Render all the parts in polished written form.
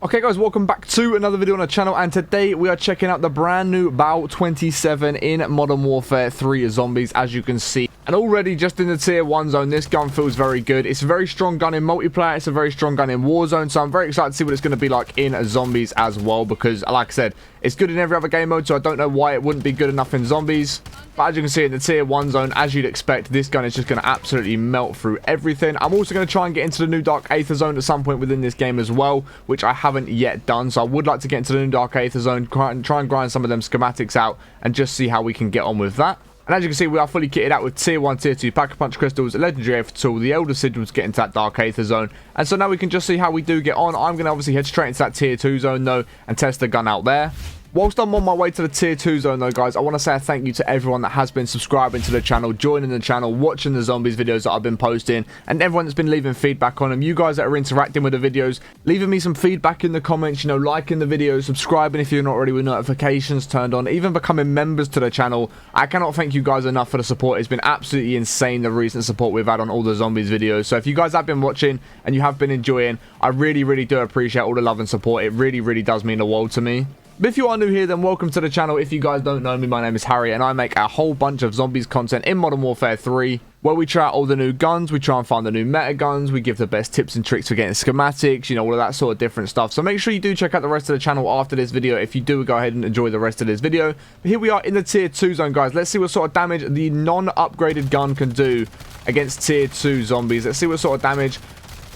Okay guys, welcome back to another video on the channel, and today we are checking out the brand new BAL-27 in Modern Warfare 3 Zombies, as you can see. And already just in the tier 1 zone, this gun feels very good. It's a very strong gun in multiplayer, it's a very strong gun in Warzone, so I'm very excited to see what it's going to be like in Zombies as well, because like I said, it's good in every other game mode, so I don't know why it wouldn't be good enough in Zombies. But as you can see in the tier 1 zone, as you'd expect, this gun is just going to absolutely melt through everything. I'm also going to try and get into the new Dark Aether zone at some point within this game as well, which I haven't yet done. So I would like to get into the new Dark Aether zone, try and grind some of them schematics out and just see how we can get on with that. And as you can see, we are fully kitted out with tier 1, tier 2 Pack-a-Punch crystals, legendary Aether tool, the Elder Sigils get into that Dark Aether zone. And so now we can just see how we do get on. I'm going to obviously head straight into that tier 2 zone though and test the gun out there. Whilst I'm on my way to the tier 2 zone though, guys, I want to say a thank you to everyone that has been subscribing to the channel, joining the channel, watching the Zombies videos that I've been posting, and everyone that's been leaving feedback on them. You guys that are interacting with the videos, leaving me some feedback in the comments, you know, liking the videos, subscribing if you're not already with notifications turned on, even becoming members to the channel. I cannot thank you guys enough for the support. It's been absolutely insane, the recent support we've had on all the Zombies videos. So if you guys have been watching and you have been enjoying, I really do appreciate all the love and support. It really does mean the world to me. But if you are new here, then welcome to the channel. If you guys don't know me, my name is Harry, and I make a whole bunch of Zombies content in Modern Warfare 3, where we try out all the new guns, we try and find the new meta guns, we give the best tips and tricks for getting schematics, you know, all of that sort of different stuff. So make sure you do check out the rest of the channel after this video if you do go ahead and enjoy the rest of this video. But here we are in the tier 2 zone, guys. Let's see what sort of damage the non-upgraded gun can do against tier 2 zombies. Let's see what sort of damage.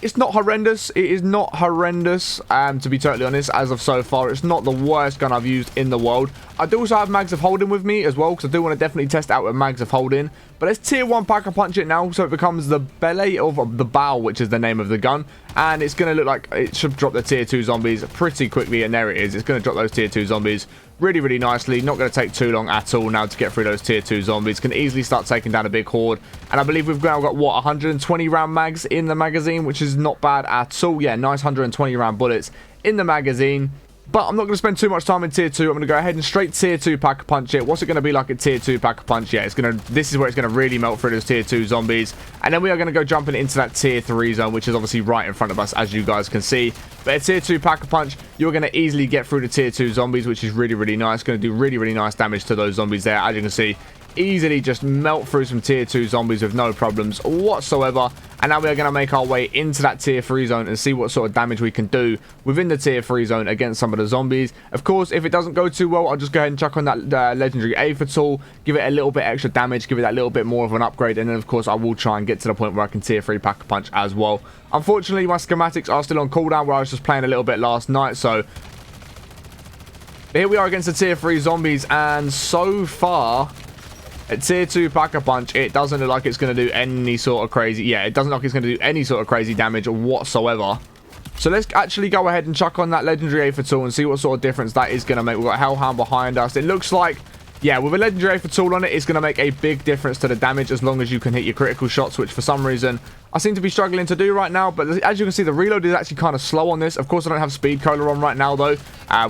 It's not horrendous. It is not horrendous, to be totally honest, as of so far. It's not the worst gun I've used in the world. I do also have Mags of Holding with me as well, because I do want to definitely test out with Mags of Holding. But let's tier 1 Pack-a-Punch it now, so it becomes the belly of the BAL, which is the name of the gun. And it's going to look like it should drop the tier 2 zombies pretty quickly, and there it is. It's going to drop those tier 2 zombies really nicely. Not going to take too long at all now to get through those tier 2 zombies. Can easily start taking down a big horde. And I believe we've now got, what, 120 round mags in the magazine, which is not bad at all. Yeah, nice 120 round bullets in the magazine. But I'm not going to spend too much time in tier 2. I'm going to go ahead and straight tier 2 Pack-a-Punch it. What's it going to be like at tier 2 Pack-a-Punch? Yeah, this is where it's going to really melt through those tier 2 zombies. And then we are going to go jumping into that tier 3 zone, which is obviously right in front of us, as you guys can see. But at tier 2 Pack-a-Punch, you're going to easily get through the tier 2 zombies, which is really nice. Going to do really nice damage to those zombies there, as you can see. Easily just melt through some tier 2 zombies with no problems whatsoever. And now we are going to make our way into that tier 3 zone and see what sort of damage we can do within the tier 3 zone against some of the zombies. Of course, if it doesn't go too well, I'll just go ahead and chuck on that legendary Aether tool, give it a little bit extra damage, give it that little bit more of an upgrade, and then of course I will try and get to the point where I can tier 3 Pack-a-Punch as well. Unfortunately, my schematics are still on cooldown, where I was just playing a little bit last night, so here we are against the tier 3 zombies, and so far at tier 2 Pack-a-Punch, it doesn't look like it's going to do any sort of crazy... Yeah, it doesn't look like it's going to do any sort of crazy damage whatsoever. So let's actually go ahead and chuck on that legendary Aether tool and see what sort of difference that is going to make. We've got Hellhound behind us. It looks like, yeah, with a legendary Aether tool on it, it's going to make a big difference to the damage as long as you can hit your critical shots, which for some reason I seem to be struggling to do right now. But as you can see, the reload is actually kind of slow on this. Of course, I don't have speed cola on right now though,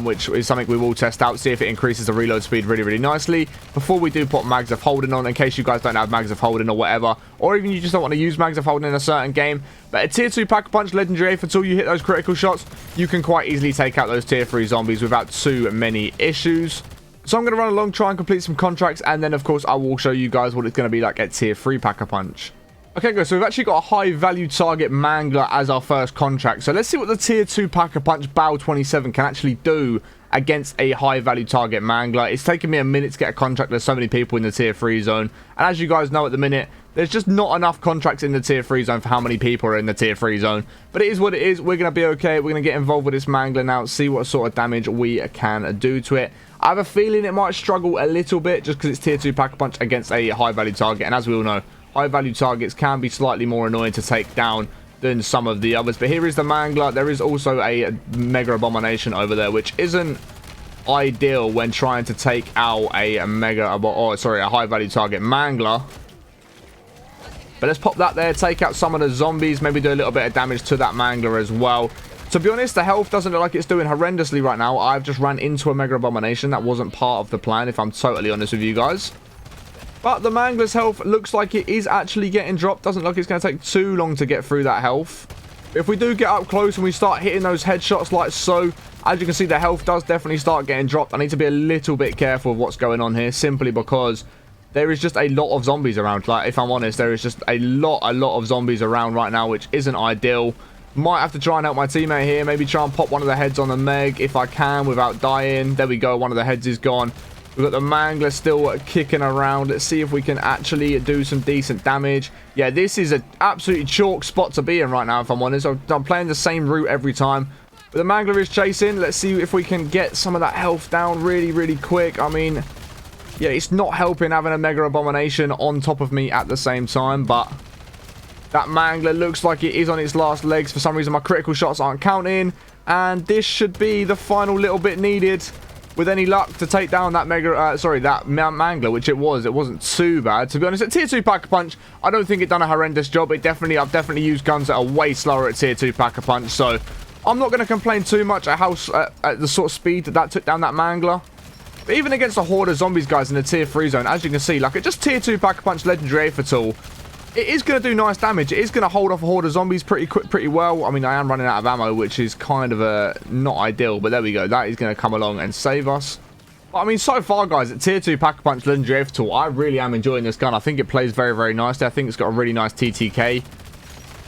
which is something we will test out, see if it increases the reload speed really nicely before we do put Mags of Holding on, in case you guys don't have Mags of Holding or whatever, or even you just don't want to use Mags of Holding in a certain game. But at tier 2 Pack-a-Punch legendary Aether tool, you hit those critical shots, you can quite easily take out those tier 3 zombies without too many issues. So I'm going to run along, try and complete some contracts, and then of course I will show you guys what it's going to be like at tier 3 Pack-a-Punch. Okay guys, so we've actually got a high value target mangler as our first contract. So let's see what the tier 2 Pack-a-Punch BAL-27 can actually do against a high value target mangler. It's taken me a minute to get a contract. There's so many people in the tier 3 zone, and as you guys know at the minute, there's just not enough contracts in the tier 3 zone for how many people are in the tier 3 zone. But it is what it is. We're going to be okay. We're going to get involved with this mangler now, see what sort of damage we can do to it. I have a feeling it might struggle a little bit just because it's tier 2 Pack-a-Punch against a high value target, and as we all know, high value targets can be slightly more annoying to take down than some of the others. But here is the mangler. There is also a mega abomination over there, which isn't ideal when trying to take out a high value target mangler. But let's pop that there, take out some of the zombies, maybe do a little bit of damage to that mangler as well. To be honest, the health doesn't look like it's doing horrendously right now. I've just ran into a mega abomination. That wasn't part of the plan, if I'm totally honest with you guys. But the mangler's health looks like it is actually getting dropped. Doesn't look like it's going to take too long to get through that health. If we do get up close and we start hitting those headshots like so, as you can see, the health does definitely start getting dropped. I need to be a little bit careful of what's going on here, simply because there is just a lot of zombies around. Like, if I'm honest, there is just a lot of zombies around right now, which isn't ideal. Might have to try and help my teammate here. Maybe try and pop one of the heads on the Meg if I can without dying. There we go. One of the heads is gone. We've got the Mangler still kicking around. Let's see if we can actually do some decent damage. Yeah, this is an absolutely chalk spot to be in right now, if I'm honest. I'm playing the same route every time. But the Mangler is chasing. Let's see if we can get some of that health down really quick. I mean, yeah, it's not helping having a Mega Abomination on top of me at the same time, but that Mangler looks like it is on its last legs. For some reason, my critical shots aren't counting, and this should be the final little bit needed, with any luck, to take down that that Mangler, which it was. It wasn't too bad, to be honest. At tier 2 Pack-a-Punch, I don't think it done a horrendous job. I've definitely used guns that are way slower at tier 2 Pack-a-Punch, so I'm not going to complain too much at how at the sort of speed that took down that Mangler. But even against a horde of zombies, guys, in the tier 3 zone, as you can see, like, it just tier 2 Pack-a-Punch legendary Aether tool, it is going to do nice damage. It is going to hold off a horde of zombies pretty well. I mean, I am running out of ammo, which is kind of not ideal. But there we go. That is going to come along and save us. But, I mean, so far, guys, at tier 2 Pack-a-Punch legendary Aether tool, I really am enjoying this gun. I think it plays very nicely. I think it's got a really nice TTK.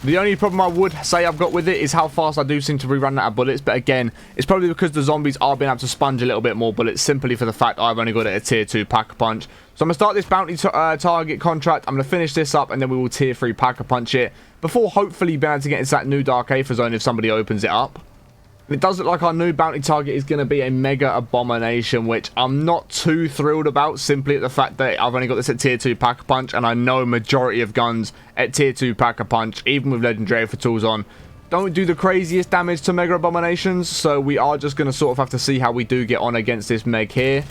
The only problem I would say I've got with it is how fast I do seem to be running out of bullets. But again, it's probably because the zombies are being able to sponge a little bit more bullets, simply for the fact I've only got it at tier 2 Pack-a-Punch. So I'm going to start this bounty target contract. I'm going to finish this up, and then we will tier 3 Pack-a-Punch it before hopefully being able to get into that new Dark Aether zone if somebody opens it up. It does look like our new bounty target is going to be a Mega Abomination, which I'm not too thrilled about, simply at the fact that I've only got this at tier 2 Pack-a-Punch, and I know majority of guns at tier 2 Pack-a-Punch, even with legendary Aether tools on, don't do the craziest damage to Mega Abominations, so we are just going to sort of have to see how we do get on against this Meg here.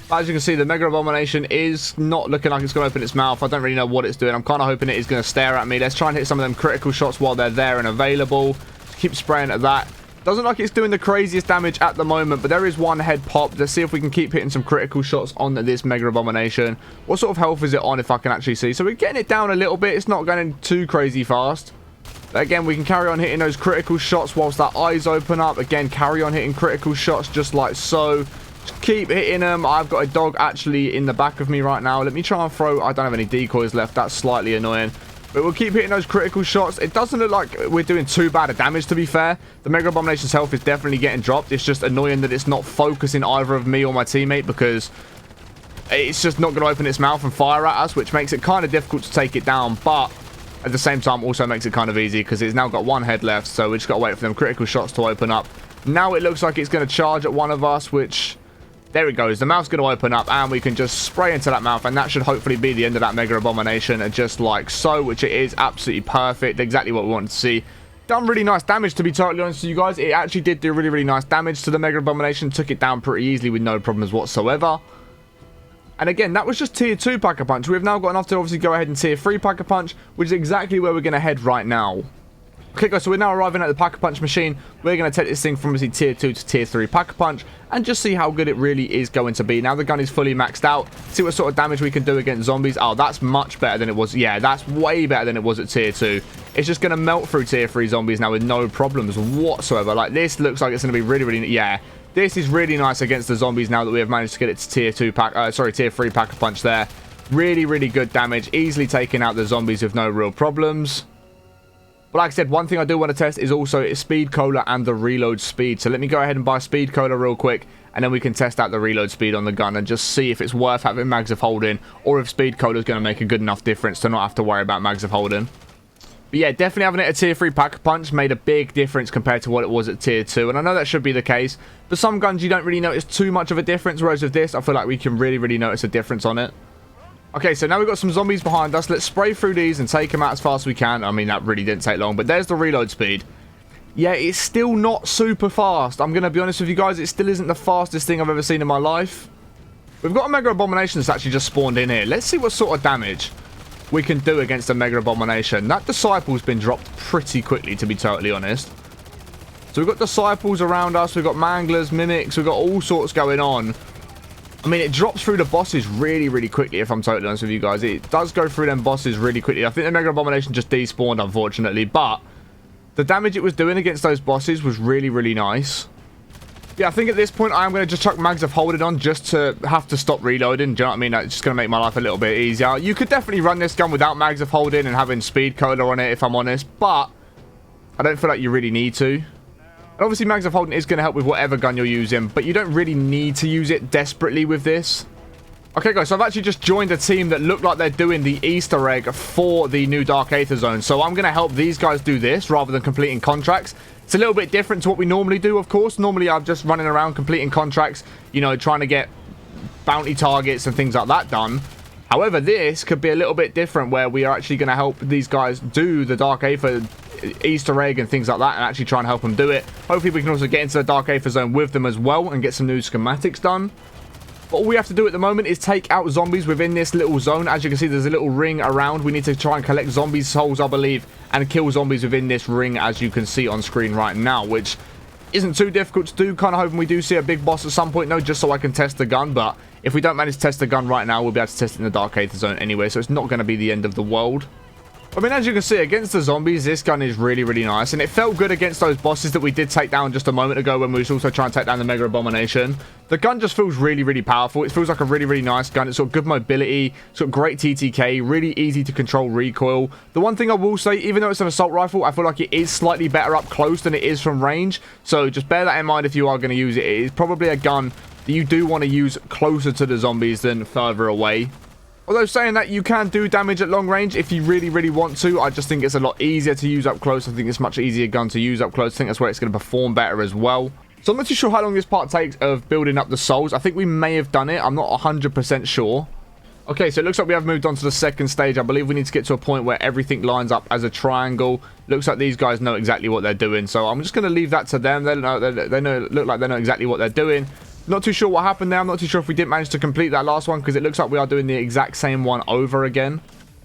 As you can see, the Mega Abomination is not looking like it's going to open its mouth. I don't really know what it's doing. I'm kind of hoping it is going to stare at me. Let's try and hit some of them critical shots while they're there and available. Keep spraying at that. Doesn't look like it's doing the craziest damage at the moment, but there is one head pop. Let's see if we can keep hitting some critical shots on this Mega Abomination. What sort of health is it on, if I can actually see? So we're getting it down a little bit. It's not going too crazy fast. But again, we can carry on hitting those critical shots whilst that eyes open up. Again, carry on hitting critical shots just like so. Just keep hitting them. I've got a dog actually in the back of me right now. Let me try and throw. I don't have any decoys left. That's slightly annoying. But we'll keep hitting those critical shots. It doesn't look like we're doing too bad of damage, to be fair. The Mega Abomination's health is definitely getting dropped. It's just annoying that it's not focusing either of me or my teammate, because it's just not going to open its mouth and fire at us, which makes it kind of difficult to take it down. But at the same time, also makes it kind of easy, because it's now got one head left. So we just got to wait for them critical shots to open up. Now it looks like it's going to charge at one of us, which... There it goes. The mouth's going to open up, and we can just spray into that mouth, and that should hopefully be the end of that Mega Abomination, just like so, which it is absolutely perfect. Exactly what we wanted to see. Done really nice damage, to be totally honest with you guys. It actually did do really nice damage to the Mega Abomination. Took it down pretty easily with no problems whatsoever. And again, that was just tier 2 Pack-a-Punch. We've now got enough to obviously go ahead and tier 3 Pack-a-Punch, which is exactly where we're going to head right now. Okay, guys, so we're now arriving at the Pack-a-Punch machine. We're going to take this thing from obviously tier 2 to tier 3 Pack-a-Punch and just see how good it really is going to be. Now the gun is fully maxed out. See what sort of damage we can do against zombies. Oh, that's much better than it was. Yeah, that's way better than it was at tier 2. It's just going to melt through tier 3 zombies now with no problems whatsoever. Like, this looks like it's going to be really... Yeah, this is really nice against the zombies now that we have managed to get it to tier 3 Pack-a-Punch there. Really good damage. Easily taking out the zombies with no real problems. But like I said, one thing I do want to test is also speed cola and the reload speed. So let me go ahead and buy speed cola real quick, and then we can test out the reload speed on the gun and just see if it's worth having mags of holding, or if speed cola is going to make a good enough difference to not have to worry about mags of holding. But yeah, definitely having it at tier 3 Pack-a-Punch made a big difference compared to what it was at tier 2. And I know that should be the case, but some guns you don't really notice too much of a difference, whereas with this, I feel like we can really notice a difference on it. Okay, so now we've got some zombies behind us. Let's spray through these and take them out as fast as we can. I mean, that really didn't take long, but there's the reload speed. Yeah, it's still not super fast. I'm going to be honest with you guys, it still isn't the fastest thing I've ever seen in my life. We've got a Mega Abomination that's actually just spawned in here. Let's see what sort of damage we can do against a Mega Abomination. That Disciple's been dropped pretty quickly, to be totally honest. So we've got Disciples around us. We've got Manglers, Mimics. We've got all sorts going on. I mean, it drops through the bosses really quickly, if I'm totally honest with you guys. It does go through them bosses really quickly. I think the Mega Abomination just despawned, unfortunately, but the damage it was doing against those bosses was really, really nice. Yeah, I think at this point, I'm going to just chuck mags of holding on just to have to stop reloading. Do you know what I mean? That's just going to make my life a little bit easier. You could definitely run this gun without mags of holding and having speed cola on it, if I'm honest. But I don't feel like you really need to. And obviously, mags of holding is going to help with whatever gun you're using. But you don't really need to use it desperately with this. Okay, guys, so I've actually just joined a team that look like they're doing the Easter egg for the new Dark Aether Zone. So I'm going to help these guys do this rather than completing contracts. It's a little bit different to what we normally do, of course. Normally, I'm just running around completing contracts, you know, trying to get bounty targets and things like that done. However, this could be a little bit different where we are actually going to help these guys do the Dark Aether Easter egg and things like that and actually try and help them do it. Hopefully, we can also get into the Dark Aether Zone with them as well and get some new schematics done. But all we have to do at the moment is take out zombies within this little zone. As you can see, there's a little ring around. We need to try and collect zombies' souls, I believe, and kill zombies within this ring, as you can see on screen right now, which isn't too difficult to do. Kind of hoping we do see a big boss at some point, no, just so I can test the gun. But if we don't manage to test the gun right now, we'll be able to test it in the Dark Aether Zone anyway, so it's not going to be the end of the world. I mean, as you can see, against the zombies, this gun is really, really nice. And it felt good against those bosses that we did take down just a moment ago when we was also trying to take down the Mega Abomination. The gun just feels really, really powerful. It feels like a really, really nice gun. It's got good mobility. It's got great TTK. Really easy to control recoil. The one thing I will say, even though it's an assault rifle, I feel like it is slightly better up close than it is from range. So just bear that in mind if you are going to use it. It is probably a gun that you do want to use closer to the zombies than further away. Although saying that, you can do damage at long range if you really, really want to. I just think it's a lot easier to use up close. I think it's a much easier gun to use up close. I think that's where it's going to perform better as well. So I'm not too sure how long this part takes of building up the souls. I think we may have done it. I'm not 100% sure. Okay, so it looks like we have moved on to the second stage. I believe we need to get to a point where everything lines up as a triangle. Looks like these guys know exactly what they're doing. So I'm just going to leave that to them. They look like they know exactly what they're doing. Not too sure what happened there. I'm not too sure if we didn't manage to complete that last one because it looks like we are doing the exact same one over again.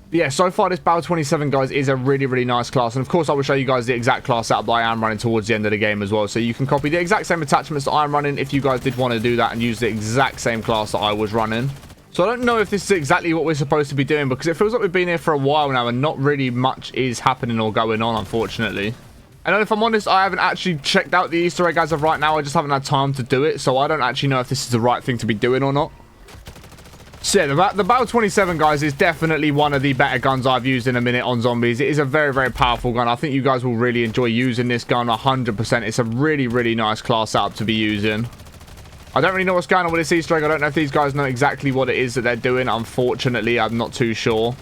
But yeah, so far this BAL-27, guys, is a really, really nice class. And of course, I will show you guys the exact class setup that I am running towards the end of the game as well. So you can copy the exact same attachments that I'm running if you guys did want to do that and use the exact same class that I was running. So I don't know if this is exactly what we're supposed to be doing because it feels like we've been here for a while now and not really much is happening or going on, unfortunately. And if I'm honest, I haven't actually checked out the Easter egg as of right now. I just haven't had time to do it. So I don't actually know if this is the right thing to be doing or not. So yeah, the BAL-27, guys, is definitely one of the better guns I've used in a minute on zombies. It is a very, very powerful gun. I think you guys will really enjoy using this gun 100%. It's a really, really nice class setup to be using. I don't really know what's going on with this Easter egg. I don't know if these guys know exactly what it is that they're doing. Unfortunately, I'm not too sure.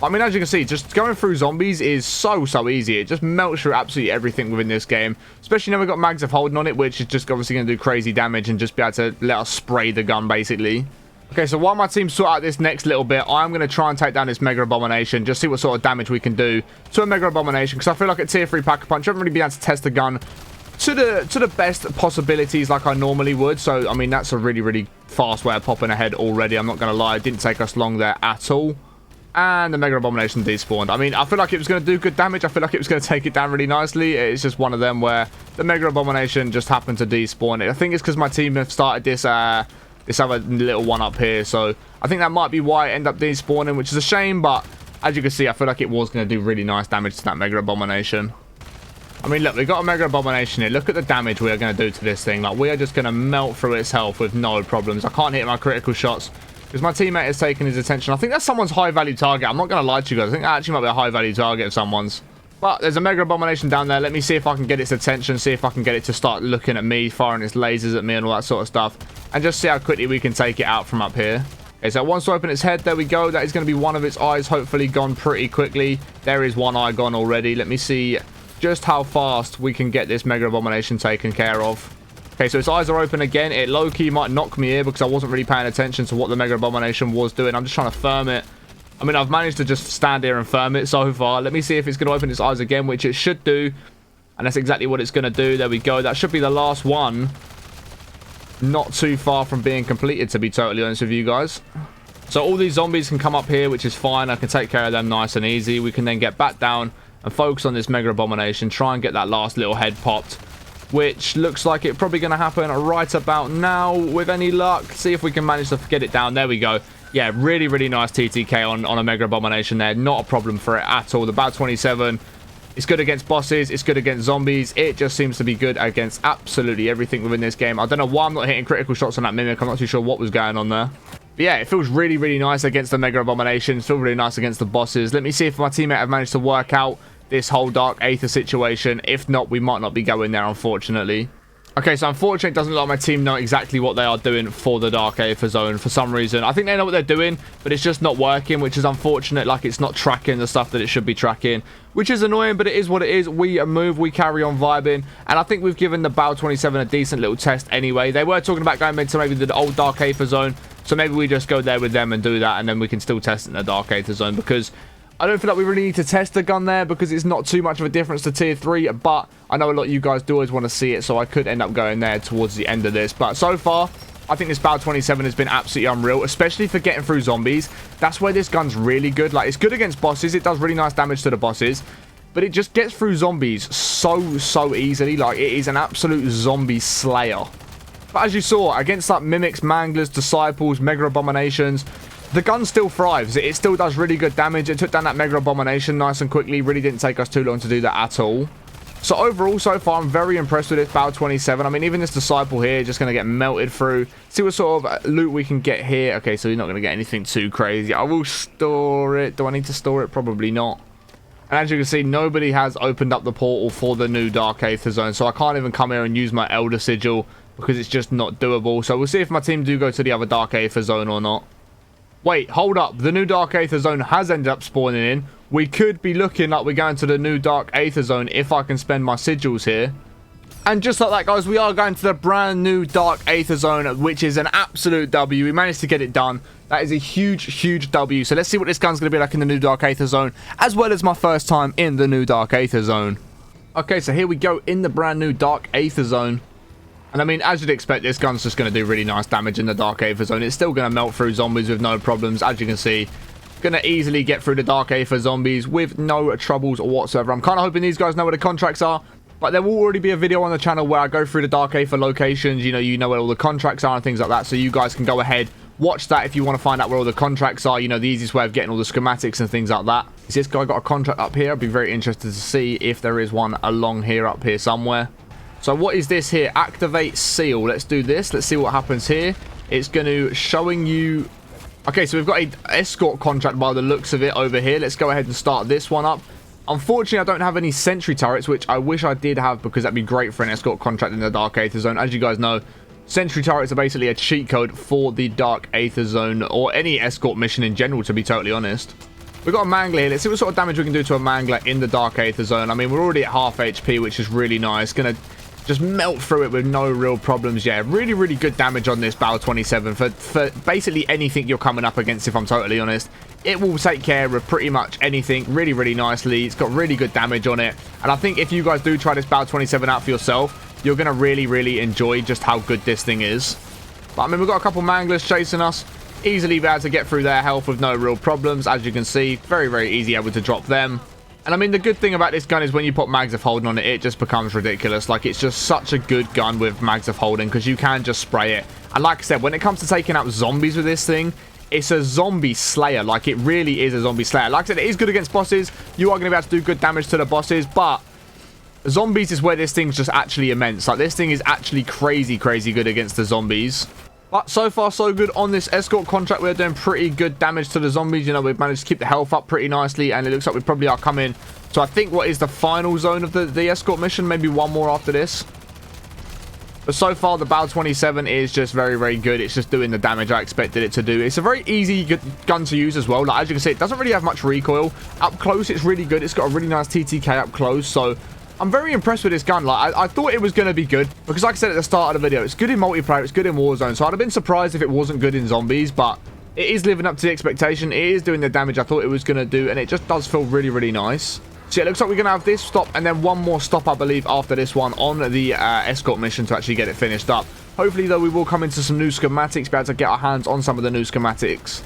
I mean, as you can see, just going through zombies is so easy. It just melts through absolutely everything within this game. Especially now we've got mags of holding on it, which is just obviously going to do crazy damage and just be able to let us spray the gun, basically. Okay, so while my team sort out this next little bit, I'm going to try and take down this Mega Abomination. Just see what sort of damage we can do to a Mega Abomination. Because I feel like at Tier 3 Pack-a-Punch, I haven't really been able to test the gun to the best possibilities like I normally would. So, I mean, that's a really, really fast way of popping ahead already. I'm not going to lie. It didn't take us long there at all. And the Mega Abomination despawned. I mean, I feel like it was going to do good damage. I feel like it was going to take it down really nicely. It's just one of them where the Mega Abomination just happened to despawn it. I think it's because my team have started this other little one up here. So I think that might be why it ended up despawning, which is a shame. But as you can see, I feel like it was going to do really nice damage to that Mega Abomination. I mean, look, we've got a Mega Abomination here. Look at the damage we are going to do to this thing. Like, we are just going to melt through its health with no problems. I can't hit my critical shots because my teammate has taken his attention. I think that's someone's high-value target. I'm not going to lie to you guys. I think that actually might be a high-value target of someone's. But there's a Mega Abomination down there. Let me see if I can get its attention. See if I can get it to start looking at me, firing its lasers at me and all that sort of stuff. And just see how quickly we can take it out from up here. Okay, so once we open its head, there we go. That is going to be one of its eyes, hopefully gone pretty quickly. There is one eye gone already. Let me see just how fast we can get this Mega Abomination taken care of. Okay, so its eyes are open again. It low-key might knock me here because I wasn't really paying attention to what the Mega Abomination was doing. I'm just trying to firm it. I mean, I've managed to just stand here and firm it so far. Let me see if it's going to open its eyes again, which it should do. And that's exactly what it's going to do. There we go. That should be the last one. Not too far from being completed, to be totally honest with you guys. So all these zombies can come up here, which is fine. I can take care of them nice and easy. We can then get back down and focus on this Mega Abomination. Try and get that last little head popped, which looks like it's probably going to happen right about now with any luck. See if we can manage to get it down. There we go. Yeah, really, really nice TTK on a Mega Abomination there. Not a problem for it at all. The BAL-27 It's good against bosses. It's good against zombies. It just seems to be good against absolutely everything within this game. I don't know why I'm not hitting critical shots on that Mimic. I'm not too sure what was going on there. But yeah, it feels really, really nice against the Mega Abominations. Feels really nice against the bosses. Let me see if my teammate have managed to work out this whole Dark Aether situation. If not, we might not be going there, unfortunately. Okay, so unfortunately, it doesn't look like my team know exactly what they are doing for the Dark Aether zone for some reason. I think they know what they're doing, but it's just not working, which is unfortunate. Like, it's not tracking the stuff that it should be tracking, which is annoying, but it is what it is. We move, we carry on vibing, and I think we've given the BAL-27 a decent little test anyway. They were talking about going into maybe the old Dark Aether zone, so maybe we just go there with them and do that, and then we can still test it in the Dark Aether zone, because I don't feel like we really need to test the gun there because it's not too much of a difference to tier 3, but I know a lot of you guys do always want to see it, so I could end up going there towards the end of this. But so far, I think this BAL-27 has been absolutely unreal, especially for getting through zombies. That's where this gun's really good. Like, it's good against bosses. It does really nice damage to the bosses, but it just gets through zombies so easily. Like, it is an absolute zombie slayer. But as you saw, against like mimics, manglers, disciples, mega abominations, the gun still thrives. It still does really good damage. It took down that Mega Abomination nice and quickly. Really didn't take us too long to do that at all. So overall, so far, I'm very impressed with this BAL-27. I mean, even this Disciple here, just going to get melted through. See what sort of loot we can get here. Okay, so you're not going to get anything too crazy. I will store it. Do I need to store it? Probably not. And as you can see, nobody has opened up the portal for the new Dark Aether zone. So I can't even come here and use my Elder Sigil because it's just not doable. So we'll see if my team do go to the other Dark Aether zone or not. Wait, hold up. The new Dark Aether zone has ended up spawning in. We could be looking like we're going to the new Dark Aether zone if I can spend my sigils here. And just like that, guys, we are going to the brand new Dark Aether zone, which is an absolute W. We managed to get it done. That is a huge W. So let's see what this gun's going to be like in the new Dark Aether zone, as well as my first time in the new Dark Aether zone. Okay, so here we go in the brand new Dark Aether zone. And I mean, as you'd expect, this gun's just going to do really nice damage in the Dark Aether zone. It's still going to melt through zombies with no problems. As you can see, going to easily get through the Dark Aether zombies with no troubles whatsoever. I'm kind of hoping these guys know where the contracts are, but there will already be a video on the channel where I go through the Dark Aether locations. You know where all the contracts are and things like that, so you guys can go ahead, watch that if you want to find out where all the contracts are. You know, the easiest way of getting all the schematics and things like that. Is this guy got a contract up here? I'd be very interested to see if there is one along here up here somewhere. So what is this here? Activate seal. Let's do this. Let's see what happens here. It's going to showing you... Okay, so we've got an escort contract by the looks of it over here. Let's go ahead and start this one up. Unfortunately, I don't have any sentry turrets, which I wish I did have because that'd be great for an escort contract in the Dark Aether zone. As you guys know, sentry turrets are basically a cheat code for the Dark Aether zone or any escort mission in general, to be totally honest. We've got a Mangler here. Let's see what sort of damage we can do to a Mangler in the Dark Aether zone. I mean, we're already at half HP, which is really nice. Gonna just melt through it with no real problems. Yeah, really good damage on this BAL-27 for basically anything you're coming up against, if I'm totally honest. It will take care of pretty much anything really nicely. It's got really good damage on it. And I think if you guys do try this BAL-27 out for yourself, you're going to really enjoy just how good this thing is. But I mean, we've got a couple Manglers chasing us. Easily be able to get through their health with no real problems. As you can see, very easy able to drop them. And I mean, the good thing about this gun is when you put mags of holding on it, it just becomes ridiculous. Like, it's just such a good gun with mags of holding because you can just spray it. And like I said, when it comes to taking out zombies with this thing, it's a zombie slayer. Like, it really is a zombie slayer. Like I said, it is good against bosses. You are going to be able to do good damage to the bosses, but zombies is where this thing's just actually immense. Like, this thing is actually crazy good against the zombies. But so far, so good on this escort contract. We're doing pretty good damage to the zombies. You know, we've managed to keep the health up pretty nicely. And it looks like we probably are coming to, I think, what is the final zone of the escort mission. Maybe one more after this. But so far, the BAL-27 is just very good. It's just doing the damage I expected it to do. It's a very easy gun to use as well. Like, as you can see, it doesn't really have much recoil. Up close, it's really good. It's got a really nice TTK up close. So I'm very impressed with this gun. Like, I thought it was going to be good because, like I said at the start of the video, it's good in multiplayer, it's good in Warzone. So I'd have been surprised if it wasn't good in zombies, but it is living up to the expectation. It is doing the damage I thought it was going to do, and it just does feel really nice. So yeah, it looks like we're going to have this stop and then one more stop, I believe, after this one on the escort mission to actually get it finished up. Hopefully, though, we will come into some new schematics, be able to get our hands on some of the new schematics.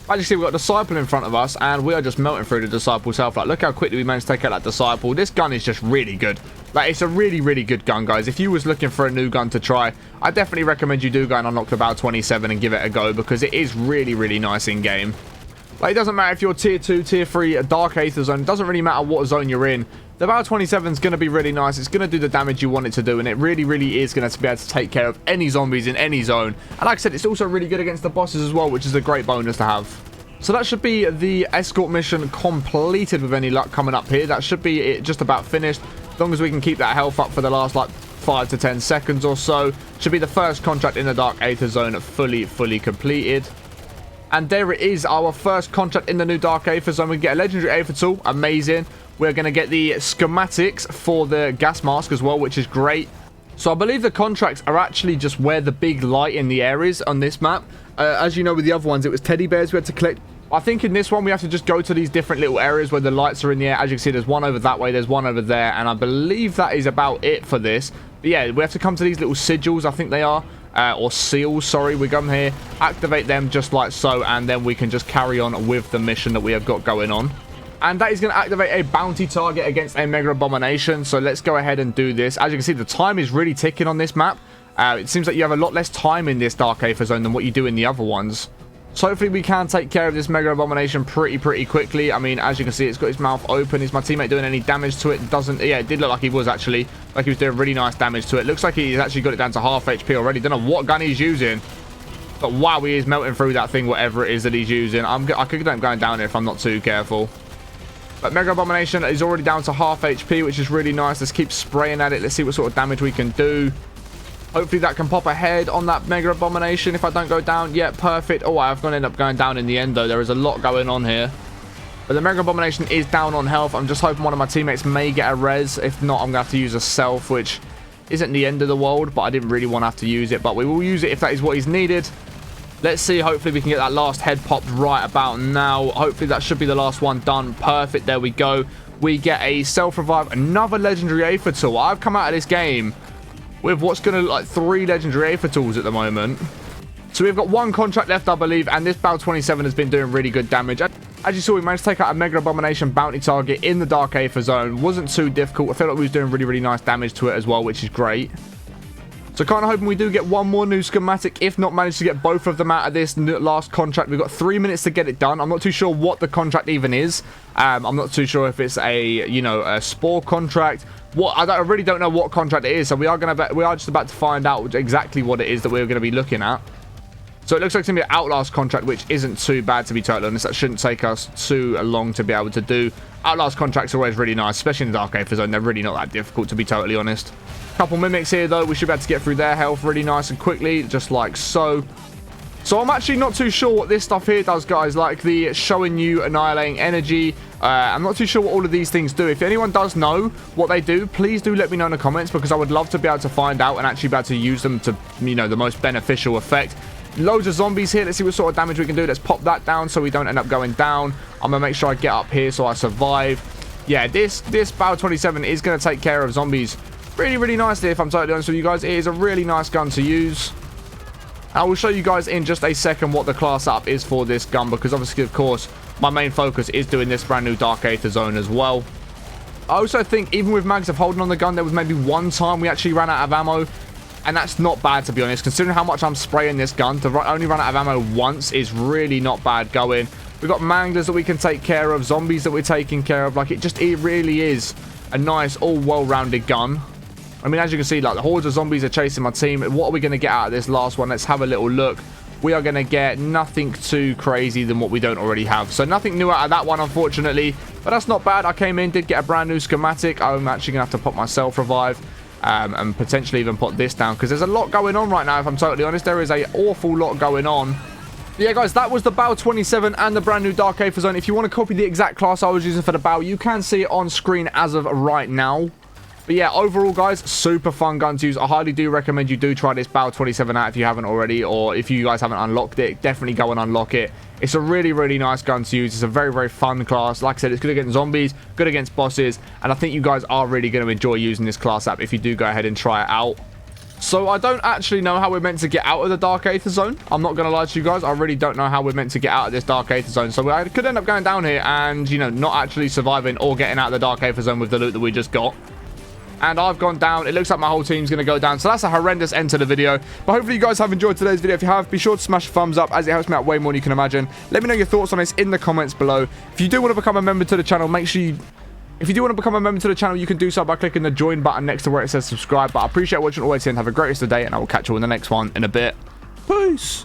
As you see, we've got a Disciple in front of us, and we are just melting through the Disciple's health. Like, look how quickly we managed to take out that Disciple. This gun is just really good. Like, it's a really good gun, guys. If you was looking for a new gun to try, I definitely recommend you do go and unlock the BAL-27 and give it a go, because it is really nice in-game. Like, it doesn't matter if you're tier 2, tier 3, a Dark Aether zone. It doesn't really matter what zone you're in. The BAL-27 is going to be really nice. It's going to do the damage you want it to do, and it really, really is going to be able to take care of any zombies in any zone. And like I said, it's also really good against the bosses as well, which is a great bonus to have. So that should be the escort mission completed with any luck coming up here. That should be it, just about finished. As long as we can keep that health up for the last, like, 5 to 10 seconds or so. Should be the first contract in the Dark Aether Zone fully completed. And there it is, our first contract in the new Dark Aether Zone. We get a legendary Aether tool, amazing. We're going to get the schematics for the gas mask as well, which is great. So I believe the contracts are actually just where the big light in the air is on this map. As you know, with the other ones, it was teddy bears we had to collect. I think in this one, we have to just go to these different little areas where the lights are in the air. As you can see, there's one over that way, there's one over there. And I believe that is about it for this. But yeah, we have to come to these little sigils, I think they are. Or seals, sorry. We come here, activate them just like so. And then we can just carry on with the mission that we have got going on. And that is going to activate a bounty target against a Mega Abomination. So let's go ahead and do this. As you can see, the time is really ticking on this map. It seems like you have a lot less time in this Dark Aether Zone than what you do in the other ones. So hopefully we can take care of this Mega Abomination pretty quickly. I mean, as you can see, it's got his mouth open. Is my teammate doing any damage to it? Doesn't. Yeah, it did look like he was actually. Like he was doing really nice damage to it. Looks like he's actually got it down to half HP already. Don't know what gun he's using. But wow, he is melting through that thing, whatever it is that he's using. I could end up going down here if I'm not too careful. But Mega Abomination is already down to half HP, which is really nice. Let's keep spraying at it. Let's see what sort of damage we can do. Hopefully that can pop a head on that Mega Abomination if I don't go down. Yeah, perfect. Oh, I'm going to end up going down in the end, though. There is a lot going on here. But the Mega Abomination is down on health. I'm just hoping one of my teammates may get a res. If not, I'm going to have to use a self, which isn't the end of the world. But I didn't really want to have to use it. But we will use it if that is what is needed. Let's see. Hopefully we can get that last head popped right about now. Hopefully that should be the last one done. Perfect. There we go. We get a self-revive. Another legendary Aether tool. I've come out of this game with what's going to look like 3 legendary Aether tools at the moment. So we've got 1 contract left, I believe. And this BAL-27 has been doing really good damage. As you saw, we managed to take out a Mega Abomination bounty target in the Dark Aether Zone. Wasn't too difficult. I feel like we was doing really nice damage to it as well, which is great. So kind of hoping we do get one more new schematic, if not manage to get both of them out of this last contract. We've got 3 minutes to get it done. I'm not too sure what the contract even is. I'm not too sure if it's a, you know, a spore contract. I really don't know what contract it is. So we are just about to find out exactly what it is that we're going to be looking at. So it looks like it's going to be an Outlast contract, which isn't too bad, to be totally honest. That shouldn't take us too long to be able to do. Outlast contracts are always really nice, especially in the Dark Aether Zone. They're really not that difficult, to be totally honest. Couple mimics here, though. We should be able to get through their health really nice and quickly, just like so. So I'm actually not too sure what this stuff here does, guys, like the showing you annihilating energy. I'm not too sure what all of these things do. If anyone does know what they do, please do let me know in the comments, because I would love to be able to find out and actually be able to use them to, you know, the most beneficial effect. Loads of zombies here. Let's see what sort of damage we can do. Let's pop that down so we don't end up going down. I'm going to make sure I get up here so I survive. Yeah, this BAL-27 is going to take care of zombies really nicely, if I'm totally honest with you guys. It is a really nice gun to use. I will show you guys in just a second what the class up is for this gun, because obviously, of course, my main focus is doing this brand new Dark Aether Zone as well. I also think even with mags of holding on the gun, there was maybe one time we actually ran out of ammo. And that's not bad, to be honest. Considering how much I'm spraying this gun, to only run out of ammo once is really not bad going. We've got manglers that we can take care of, zombies that we're taking care of. Like, it really is a nice, all well-rounded gun. I mean, as you can see, like, the hordes of zombies are chasing my team. What are we going to get out of this last one? Let's have a little look. We are going to get nothing too crazy than what we don't already have. So nothing new out of that one, unfortunately. But that's not bad. I came in, did get a brand new schematic. I'm actually going to have to pop my self-revive. And potentially even put this down, because there's a lot going on right now, if I'm totally honest. There is an awful lot going on. But yeah, guys, that was the BAL-27 and the brand new Dark Aether Zone. If you want to copy the exact class I was using for the BAL, you can see it on screen as of right now. But yeah, overall, guys, super fun gun to use. I highly do recommend you do try this BAL-27 out if you haven't already, or if you guys haven't unlocked it, definitely go and unlock it. It's a really nice gun to use. It's a very fun class. Like I said, it's good against zombies, good against bosses, and I think you guys are really going to enjoy using this class app if you do go ahead and try it out. So I don't actually know how we're meant to get out of the Dark Aether Zone. I'm not going to lie to you guys. I really don't know how we're meant to get out of this Dark Aether Zone. So I could end up going down here and, you know, not actually surviving or getting out of the Dark Aether Zone with the loot that we just got. And I've gone down. It looks like my whole team's going to go down. So that's a horrendous end to the video. But hopefully you guys have enjoyed today's video. If you have, be sure to smash a thumbs up, as it helps me out way more than you can imagine. Let me know your thoughts on this in the comments below. If you do want to become a member to the channel, make sure you If you do want to become a member to the channel, you can do so by clicking the join button next to where it says subscribe. But I appreciate watching all the way to the end. Have a great rest of the day, and I will catch you in the next one in a bit. Peace.